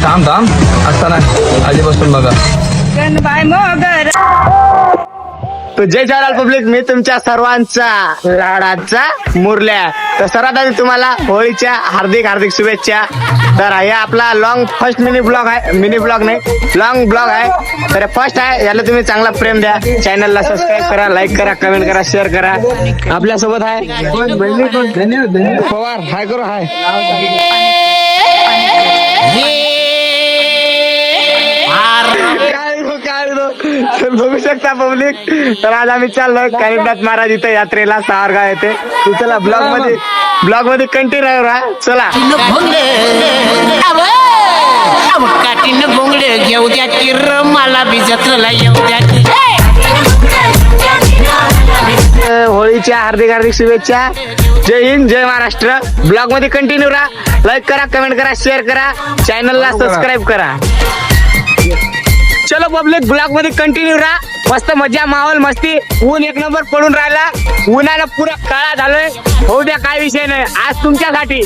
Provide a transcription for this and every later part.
थांब थांब असताना आधीपासून बघा. तो जय जवाहरलाल पब्लिक, मी तुमच्या सर्वांचा लाडाचा मुरल्या. तर सर्वात आधी तुम्हाला होळीच्या हार्दिक हार्दिक शुभेच्छा. तर हे आपला लॉंग फर्स्ट मिनी ब्लॉग आहे, मिनी ब्लॉग नाही लॉंग ब्लॉग आहे. तर फर्स्ट आहे, याला तुम्ही चांगला प्रेम द्या. चॅनलला सबस्क्राईब करा, लाईक करा, कमेंट करा, शेअर करा. आपल्यासोबत आहे पवार. हाय करू हाय. बघू शकता पब्लिक. तर आज आम्ही चाललोय कानिपनाथ महाराज इथे यात्रेला सावरगाव येते. चला ब्लॉग मध्ये कंटिन्यू राहा. चला काटीन बोंगडे घेऊ द्या की र मला बी जत्रेला येऊ द्या की. होळीच्या हार्दिक हार्दिक शुभेच्छा. जय हिंद, जय महाराष्ट्र. ब्लॉग मध्ये कंटिन्यू राहा. लाईक करा, कमेंट करा, शेअर करा, चॅनलला सबस्क्राईब करा. चलो पब्लिक, ब्लॉग मध्ये कंटिन्यू राहा. मस्त मजा, माहोल, मस्ती. ऊन एक नंबर पडून राहिला. उन्हानं पुरा काळा झालोय. होऊ द्या, काय विषय नाही. आज तुमच्यासाठी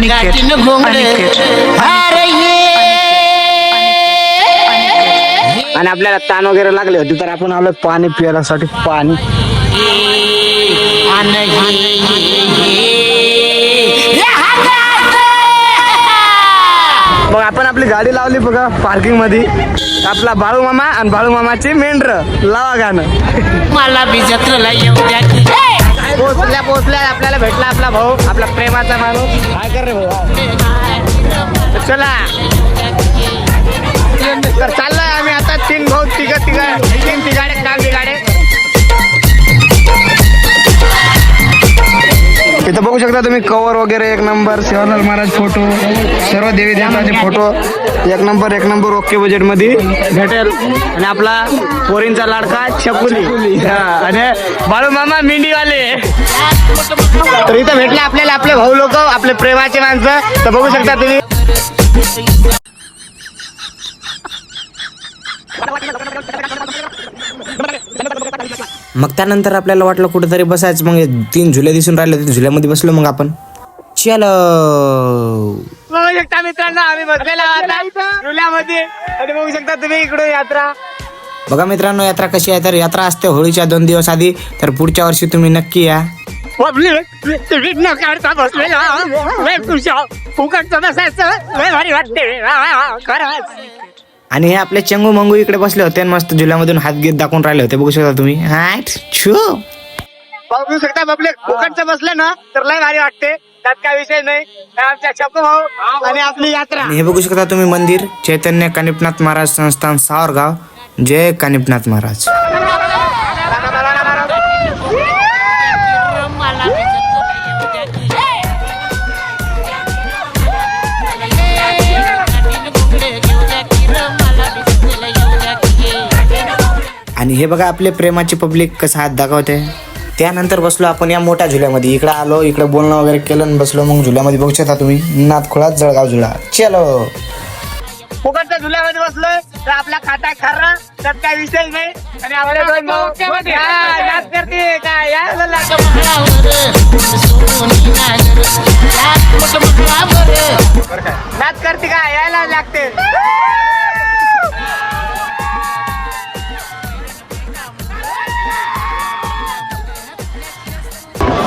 काटीन बोंगडे अरे आणि आपल्याला ताण वगैरे लागले होते, तर आपण आलो पाणी पिण्यासाठी. पाणी मग आपण आपली गाडी लावली बघा पार्किंग मध्ये. आपला बाळू मामा आणि बाळू मामाची मेंढर लावा गाणं. मला बी जत्रेला येऊ द्या की. पोहोचल्या आपल्याला भेटला आपला भाऊ, आपला प्रेमाचा माणूस. काय कर रे भाऊ. चला तर चाललोय आम्ही आता. तीन भाऊ, तीन तिघाडे काम बिघाडे. इथं बघू शकता तुम्ही कव्हर वगैरे एक नंबर. सेवालाल महाराज फोटो, सर्व देवी देवतांचे फोटो एक नंबर ओके बजेट मध्ये भेटेल. आणि आपला पोरींचा लाडका छकुली आणि बाळू मामा मेंढीवाले. तर इथं भेटले आपल्याला आपले भाऊ लोक, आपले प्रेमाचे माणसं. तर बघू शकता तुम्ही. मग त्यानंतर आपल्याला वाटलं कुठेतरी बसायचं. मग 3 झुले दिसून राहिले, 3 झुल्यामध्ये बसलो. मग आपण चलो बघू शकता मित्रांनो, आम्ही बसलेला झुल्यामध्ये. आणि बघू शकता तुम्ही इकडे यात्रा. बघा मित्रांनो, यात्रा कशी आहे. तर यात्रा असते होळीच्या 2 दिवस आधी. तर पुढच्या वर्षी तुम्ही नक्की या. आणि हे आपले चंगू मंगू इकडे बसले होते, मस्त झुल्यामधून हात घेत दाखवून राहिले होते. बघू शकता तुम्ही. बघू शकता पब्लिक, फुकटचं बसले ना तर लय भारी वाटते. त्यात काय विषय नाही. आमच्या छकू भाऊ आणि आपली यात्रा. आणि हे बघू शकता तुम्ही मंदिर, चैतन्य कानिपनाथ महाराज संस्थान सावरगाव. जय कानिपनाथ महाराज. आणि हे बघा आपले प्रेमाची पब्लिक कसं हात दाखवते. त्यानंतर बसलो आपण या मोठ्या झुल्यामध्ये. इकडे आलो, इकडे बोलणं वगैरे केलं आणि बसलो. मग झुल्यामध्ये बघू शकता तुम्ही नाथखोळा जळगाव झुला. चलो फुकटच्या झुल्यामध्ये बसलोय तर आपला खाता खरा, त्यात काय विषय नाही. आणि आपल्या दोन भाऊ याद करते काय नाच करते का यायला लागते.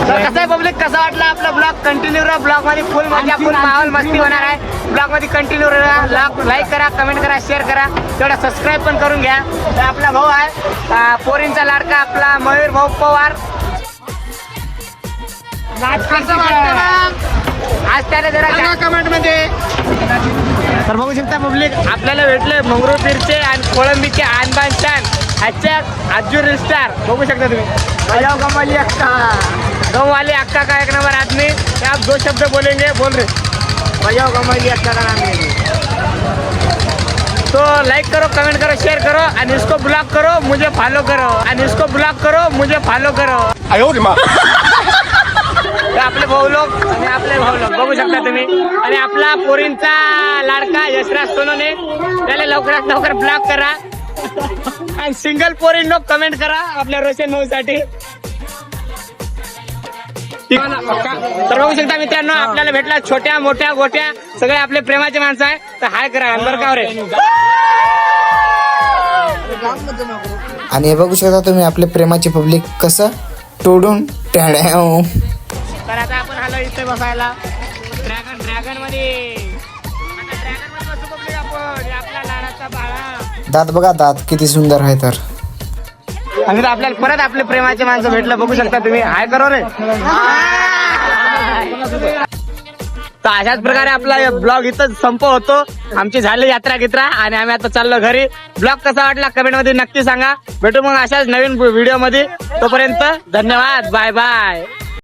तर कसं आहे पब्लिक, कसा वाटला आपला ब्लॉग. कंटिन्यू राहा. ब्लॉग मध्ये फुल मजा, फुल माहोल, मस्ती होणार आहे. ब्लॉग मध्ये कंटिन्यू राहा. लाईक करा, कमेंट करा, शेअर करा. तेवढा सबस्क्राईब पण करून घ्या. तर आपला भाऊ आहे पोरींचा लाडका, आपला मयूर भाऊ पवार. आज त्याने जरा कमेंट मध्ये. तर बघू शकता पब्लिक, आपल्याला भेटले मंगरुळपीरचे आणि कोळंबीचे आणबान छान. अच्छा आजूर स्टार. बघू शकता तुम्ही. बजाओ कमाली अक्का, गाँव वाले अक्का का एक नंबर आदमी. आप 2 शब्द बोलेंगे, बोल रहे. बजाओ कमाली अक्का का नाम लेंगे. तो लाइक करो, कमेंट करो, शेयर करो. आणि इसको ब्लॉक करो, मुझे फॉलो करो. आणि इसको ब्लॉक करो, मुझे फॉलो करो. हे आपले भाऊ लोक आणि आपले भाऊ लोक बघू शकता तुम्ही. आणि आपला पोरींचा लाडका यशराज सोनवणे, त्याला लवकरात लवकर ब्लॉक करा आणि सिंगल पोरी लोक कमेंट करा आपल्या रोशन भाऊ साठी. तर बघू शकता मित्रांनो, आपल्याला भेटला छोट्या मोठ्या गोट्या सगळे आपले प्रेमाचे माणसं आहे. तर हाय करा बरं का रे. आणि हे बघू शकता तुम्ही आपले प्रेमाची पब्लिक कसं तोडून टाळ्याव. तर आता आपण आलो इथे बसायला ड्रॅगन मध्ये. आता ड्रॅगन मध्ये बसू बघूया आपण. हे आपला लाडाचा बाळा. दात बघा, दात किती सुंदर आहे तर. आणि तर आपल्याला परत आपले प्रेमाचे माणसं भेटलं बघू शकता तुम्ही. हाय करो रे. तर अशाच प्रकारे आपला ब्लॉग इथं संपवतो. आमची झाली यात्रा गित्रा आणि आम्ही आता चाललो घरी. ब्लॉग कसा वाटला कमेंट मध्ये नक्की सांगा. भेटू मग अशाच नवीन व्हिडिओ मध्ये. तोपर्यंत धन्यवाद. Bye bye.